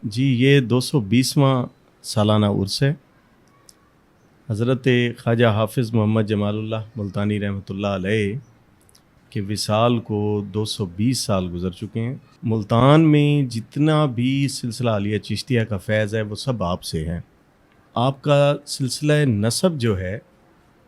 جی یہ 220واں سالانہ عرس ہے۔ حضرت خواجہ حافظ محمد جمال اللہ ملتانی رحمۃ اللہ علیہ کے وصال کو 220 سال گزر چکے ہیں۔ ملتان میں جتنا بھی سلسلہ عالیہ چشتیہ کا فیض ہے وہ سب آپ سے ہے۔ آپ کا سلسلہ نسب جو ہے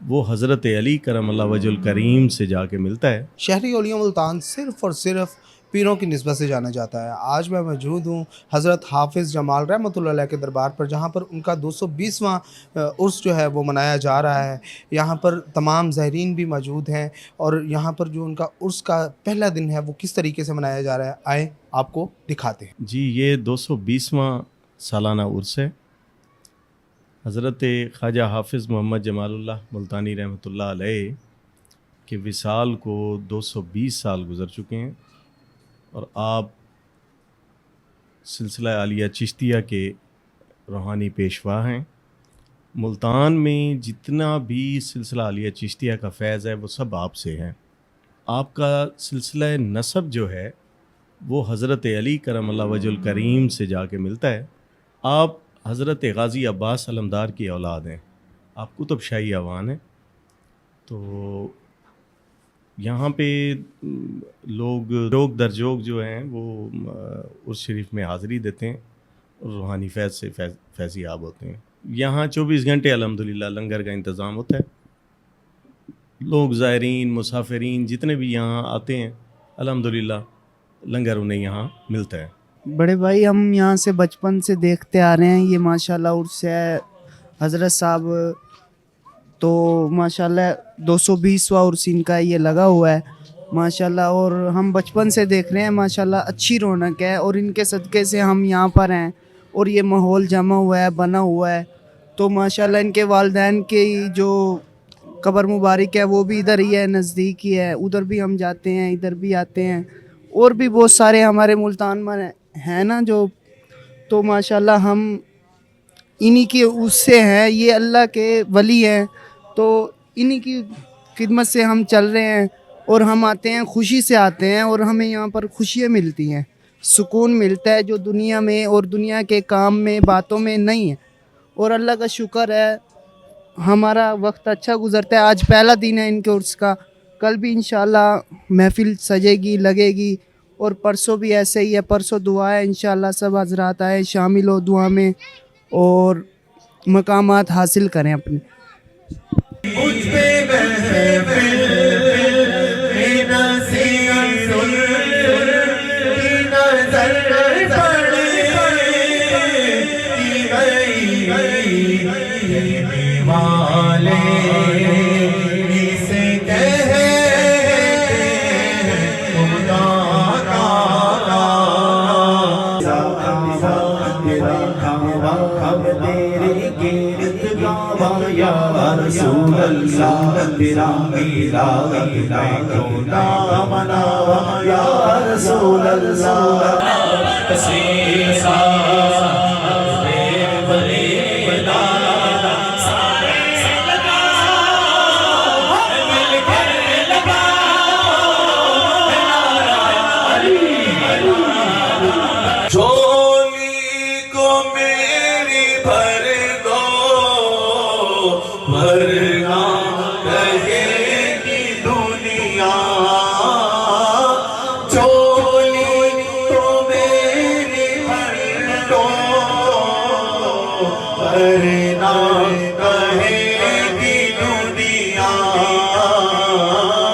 وہ حضرت علی کرم اللہ وجہ الکریم سے جا کے ملتا ہے۔ شہری اولیاء ملتان صرف اور صرف پیروں کی نسبت سے جانا جاتا ہے۔ آج میں موجود ہوں حضرت حافظ جمال رحمۃ اللہ علیہ کے دربار پر، جہاں پر ان کا 220واں عرس جو ہے وہ منایا جا رہا ہے۔ یہاں پر تمام زائرین بھی موجود ہیں، اور یہاں پر جو ان کا عرس کا پہلا دن ہے وہ کس طریقے سے منایا جا رہا ہے، آئیں آپ کو دکھاتے ہیں۔ جی یہ 220واں سالانہ عرس ہے۔ حضرت خواجہ حافظ محمد جمال اللہ ملتانی رحمۃ اللہ علیہ کے وصال کو 220 سال گزر چکے ہیں، اور آپ سلسلہ عالیہ چشتیہ کے روحانی پیشوا ہیں۔ ملتان میں جتنا بھی سلسلہ عالیہ چشتیہ کا فیض ہے وہ سب آپ سے ہے۔ آپ کا سلسلہ نسب جو ہے وہ حضرت علی کرم اللہ وجہ الکریم سے جا کے ملتا ہے۔ آپ حضرت غازی عباس علمدار کی اولاد ہیں، آپ قطب شاہی اعوان ہیں۔ تو یہاں پہ لوگ جوگ در جوگ جو ہیں وہ عرس شریف میں حاضری دیتے ہیں اور روحانی فیض سے فیضیاب ہوتے ہیں۔ یہاں 24 گھنٹے الحمدللہ لنگر کا انتظام ہوتا ہے۔ لوگ زائرین مسافرین جتنے بھی یہاں آتے ہیں الحمدللہ لنگر انہیں یہاں ملتا ہے۔ بڑے بھائی ہم یہاں سے بچپن سے دیکھتے آ رہے ہیں، یہ ماشاءاللہ عرس ہے حضرت صاحب، تو ماشاءاللہ 220واں عرس ان کا یہ لگا ہوا ہے ماشاءاللہ، اور ہم بچپن سے دیکھ رہے ہیں ماشاءاللہ اچھی رونق ہے، اور ان کے صدقے سے ہم یہاں پر ہیں اور یہ ماحول جمع ہوا ہے بنا ہوا ہے۔ تو ماشاءاللہ ان کے والدین کی جو قبر مبارک ہے وہ بھی ادھر ہی ہے، نزدیک ہی ہے، ادھر بھی ہم جاتے ہیں ادھر بھی آتے ہیں، اور بھی بہت سارے ہمارے ملتان میں ہیں نا جو، تو ماشاءاللہ ہم انہی کی اس سے ہیں، یہ اللہ کے ولی ہیں، تو انہی کی خدمت سے ہم چل رہے ہیں، اور ہم آتے ہیں خوشی سے آتے ہیں، اور ہمیں یہاں پر خوشیاں ملتی ہیں، سکون ملتا ہے جو دنیا میں اور دنیا کے کام میں باتوں میں نہیں ہے، اور اللہ کا شکر ہے ہمارا وقت اچھا گزرتا ہے۔ آج پہلا دن ہے ان کے عرس کا، کل بھی انشاءاللہ محفل سجے گی لگے گی، اور پرسوں بھی ایسے ہی ہے، پرسوں دعا ہے انشاءاللہ سب حضرات آئے شامل ہو دعا میں اور مقامات حاصل کریں اپنے۔ رسول اللہ تیرا میلاد میں کیوں نہ مناواں یا رسول اللہ